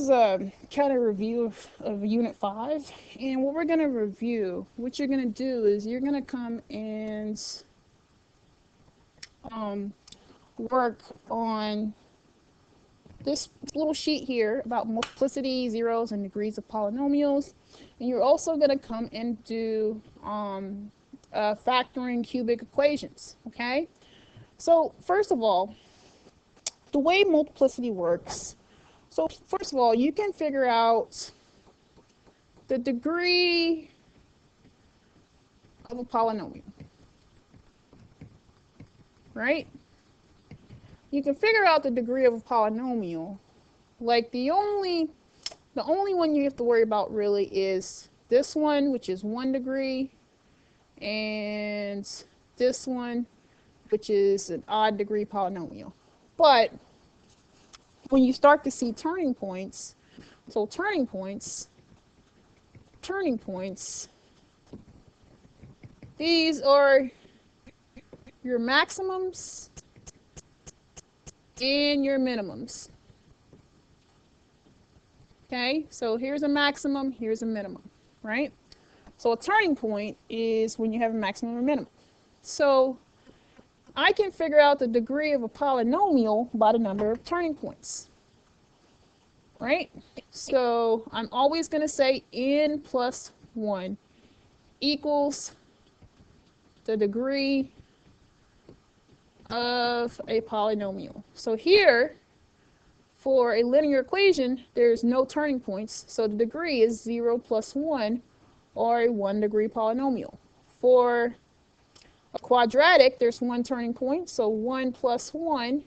a kind of review of Unit 5, and what we're going to review, what you're going to do is you're going to come and work on this little sheet here about multiplicity, zeros, and degrees of polynomials, and you're also going to come and do factoring cubic equations, okay? So first of all, the way multiplicity works, so first of all, you can figure out the degree of a polynomial, right? You can figure out the degree of a polynomial. Like the only one you have to worry about really is this one, which is 1 degree, and this one, which is an odd degree polynomial. But when you start to see turning points, so turning points, these are your maximums and your minimums. Okay, so here's a maximum, here's a minimum, right? So a turning point is when you have a maximum or minimum. So I can figure out the degree of a polynomial by the number of turning points, right? So I'm always going to say n plus 1 equals the degree of a polynomial. So here, for a linear equation, there's no turning points, so the degree is 0 plus 1, or a 1 degree polynomial. For a quadratic, there's 1 turning point, so 1 plus 1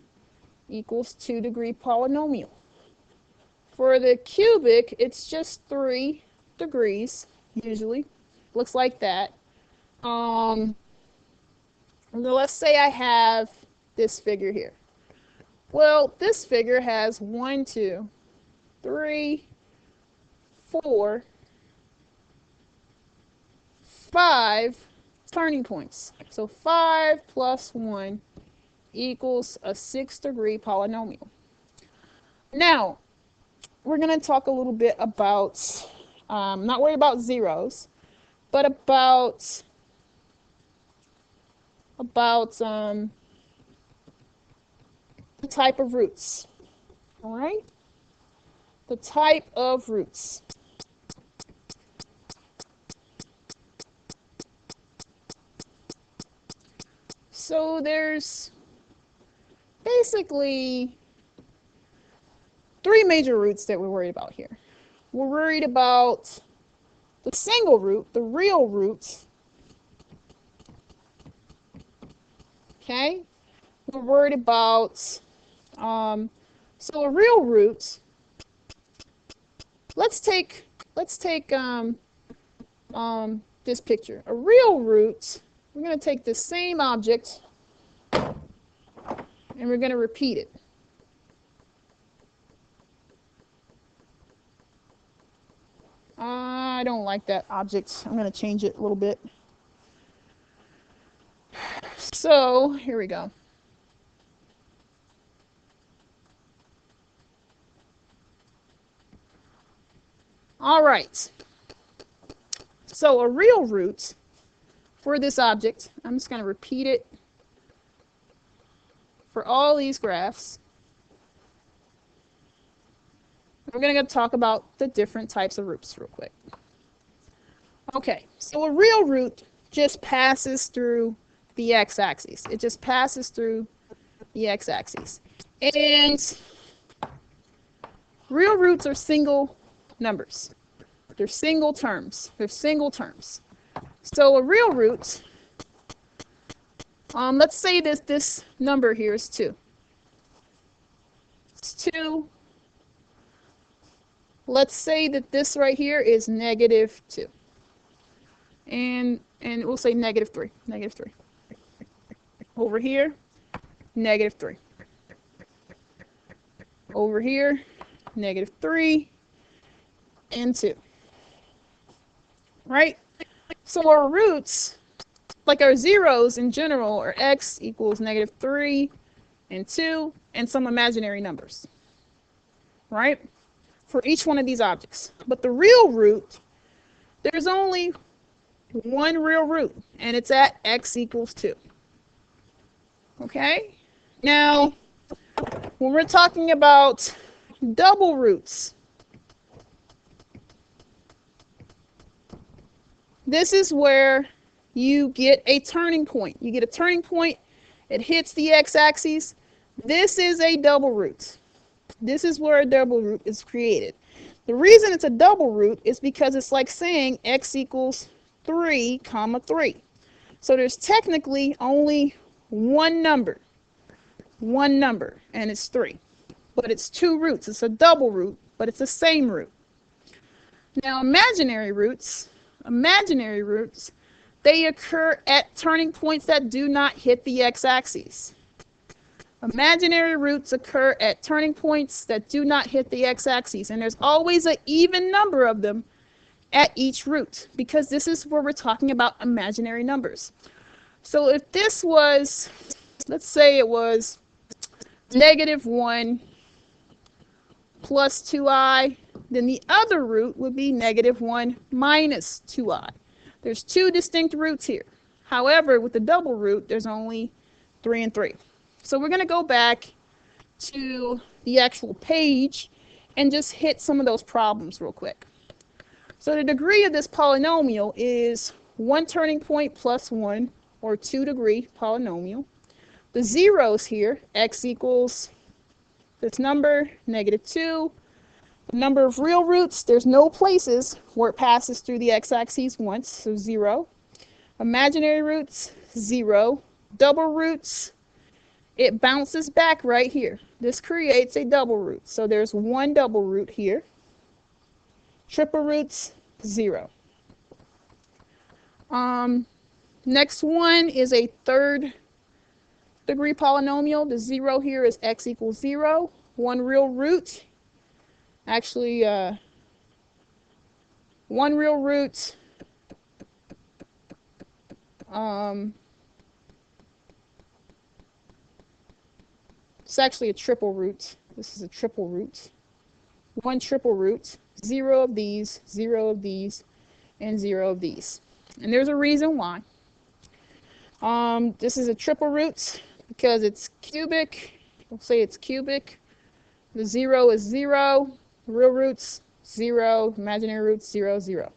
equals 2 degree polynomial. For the cubic, it's just 3 degrees, usually. Looks like that. Let's say I have this figure here. Well, this figure has 1, 2, 3, 4, 5 turning points. So 5 plus 1 equals a 6 degree polynomial. Now, we're going to talk a little bit about, not worry about zeros, but about the type of roots. All right? The type of roots. So there's basically 3 major roots that we're worried about here. We're worried about the single root, the real roots. Okay? We're worried about, so a real root, let's take this picture. A real root, we're going to take the same object and we're going to repeat it. I don't like that object. I'm going to change it a little bit. So here we go. All right. So a real root for this object, I'm just going to repeat it for all these graphs. We're going to talk about the different types of roots real quick. Okay, so a real root just passes through the x-axis. It just passes through the x-axis. And real roots are single numbers. They're single terms. They're single terms. So a real root, let's say this number here is 2. It's 2. Let's say that this right here is -2. And we'll say -3. -3. Over here, -3. Over here, -3 and 2. Right? So our roots, like our zeros in general, are x equals -3 and 2 and some imaginary numbers. Right? for each one of these objects. But the real root, there's only one real root, and it's at x equals 2. Okay? Now, when we're talking about double roots, this is where you get a turning point. You get a turning point, it hits the x-axis. This is a double root. This is where a double root is created. The reason it's a double root is because it's like saying x equals 3, 3. So there's technically only one number, and it's 3. But it's two roots. It's a double root, but it's the same root. Now, imaginary roots, they occur at turning points that do not hit the x-axis. Imaginary roots occur at turning points that do not hit the x-axis, and there's always an even number of them at each root, because this is where we're talking about imaginary numbers. So if this was, let's say it was -1 plus 2i, then the other root would be -1 minus 2i. There's two distinct roots here. However, with the double root, there's only 3 and 3. So we're going to go back to the actual page and just hit some of those problems real quick. So the degree of this polynomial is 1 turning point plus 1, or 2-degree polynomial. The zeros here, x equals this number, -2. The number of real roots, there's no places where it passes through the x-axis once, so 0. Imaginary roots, 0. Double roots, it bounces back right here. This creates a double root. So there's one double root here. Triple roots, 0. Next one is a 3rd-degree polynomial. The 0 here is x equals 0. One real root. Actually, one real root. It's actually a triple root. This is a triple root. One triple root. 0 of these, 0 of these, and 0 of these. And there's a reason why. This is a triple root because it's cubic. We'll say it's cubic. The 0 is 0. Real roots, 0. Imaginary roots, 0, 0.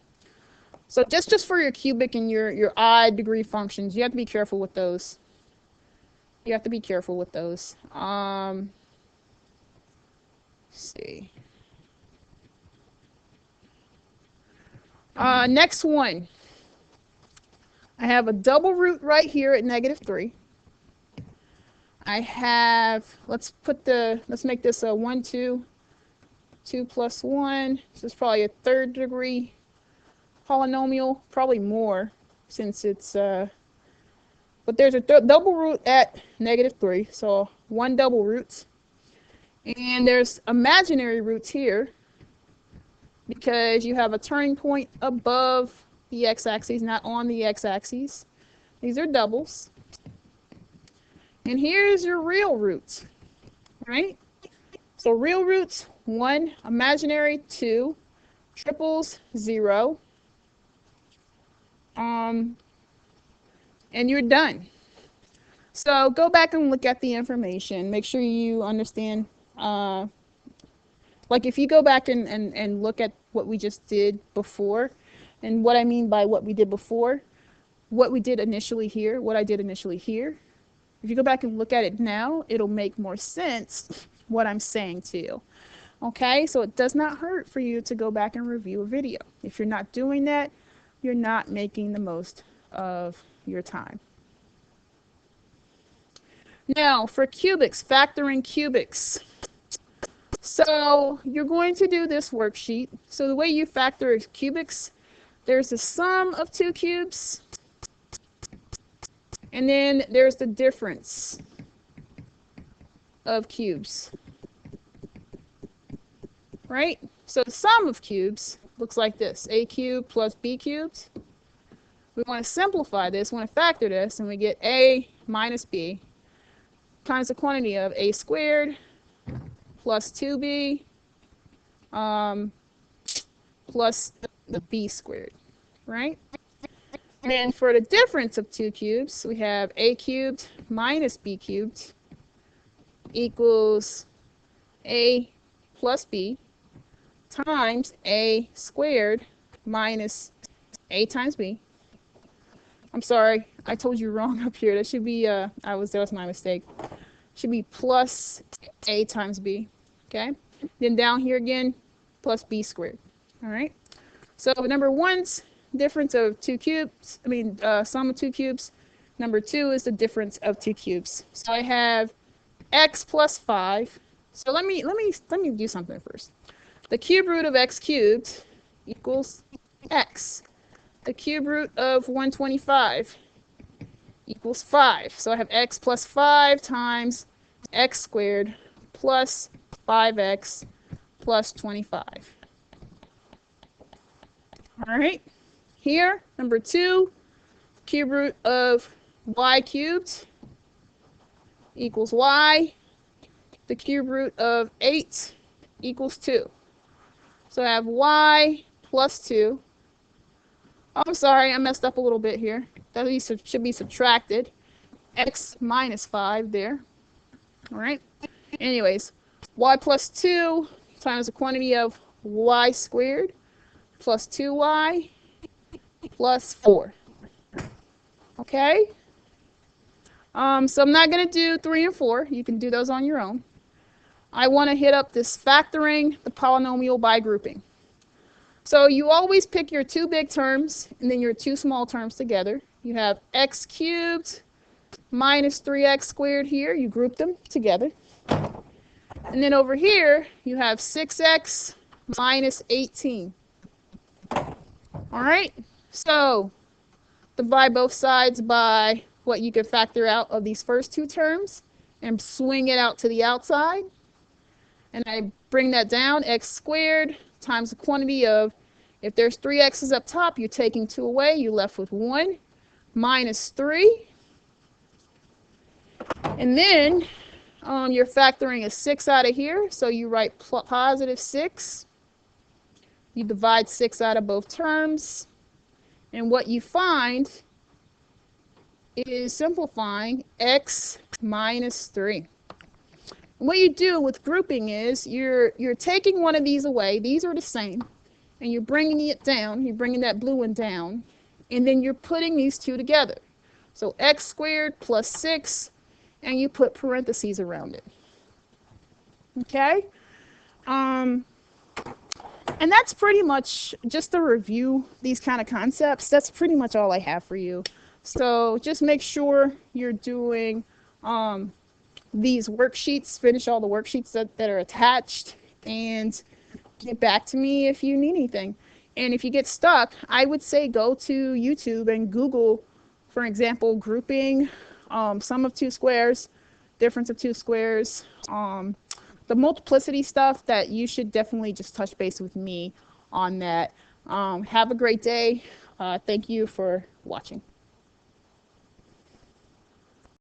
So just for your cubic and your odd degree functions, you have to be careful with those. You have to be careful with those. Let's see. Next one. I have a double root right here at -3. I have, let's make this a 1, 2, 2 plus 1. This is probably a 3rd-degree polynomial, probably more since it's, but there's a double root at -3, so one double root. And there's imaginary roots here because you have a turning point above the x-axis, not on the x-axis. These are doubles. And here's your real roots, right? So real roots, 1, imaginary, 2, triples, 0. And you're done. So go back and look at the information. Make sure you understand. Like if you go back and look at what we just did before, and what I mean by what we did before, what we did initially here, what I did initially here. If you go back and look at it now, it'll make more sense what I'm saying to you. Okay, so it does not hurt for you to go back and review a video. If you're not doing that, you're not making the most of your time. Now for cubics, factoring cubics. So you're going to do this worksheet. So the way you factor cubics, there's the sum of two cubes, and then there's the difference of cubes, right? So the sum of cubes looks like this, a cubed plus b cubed. We want to simplify this, we want to factor this, and we get a minus b times the quantity of a squared plus 2b plus the b squared, right? Then for the difference of two cubes, we have a cubed minus b cubed equals a plus b times a squared minus a times b. I'm sorry, I told you wrong up here. That should be, that was my mistake. Should be plus a times b, okay? Then down here again, plus b squared, all right? So number one's difference of two cubes, sum of two cubes. Number two is the difference of two cubes. So I have x plus 5. So let me do something first. The cube root of x cubed equals x. The cube root of 125 equals 5. So I have x plus 5 times x squared plus 5x plus 25. All right. Here, number 2, cube root of y cubed equals y. The cube root of 8 equals 2. So I have y plus 2. Oh, I'm sorry, I messed up a little bit here. That should be subtracted. X minus 5 there. All right. Anyways, y plus 2 times the quantity of y squared plus 2y plus 4. Okay? So I'm not going to do 3 and 4. You can do those on your own. I want to hit up this factoring the polynomial by grouping. So you always pick your two big terms and then your two small terms together. You have x cubed minus 3x squared here. You group them together. And then over here, you have 6x minus 18. All right? So divide both sides by what you can factor out of these first two terms and swing it out to the outside. And I bring that down, x squared times the quantity of, if there's 3 x's up top, you're taking 2 away, you're left with 1 minus 3. And then you're factoring a 6 out of here, so you write positive 6. You divide 6 out of both terms, and what you find is simplifying x minus 3. And what you do with grouping is you're taking one of these away, these are the same, and you're bringing it down, you're bringing that blue one down, and then you're putting these two together. So x squared plus 6, and you put parentheses around it. Okay? And that's pretty much just to review these kind of concepts. That's pretty much all I have for you. So just make sure you're doing these worksheets, finish all the worksheets that are attached, and get back to me if you need anything. And if you get stuck, I would say go to YouTube and Google, for example, grouping, sum of two squares, difference of two squares, the multiplicity stuff. That you should definitely just touch base with me on that. Have a great day. Thank you for watching.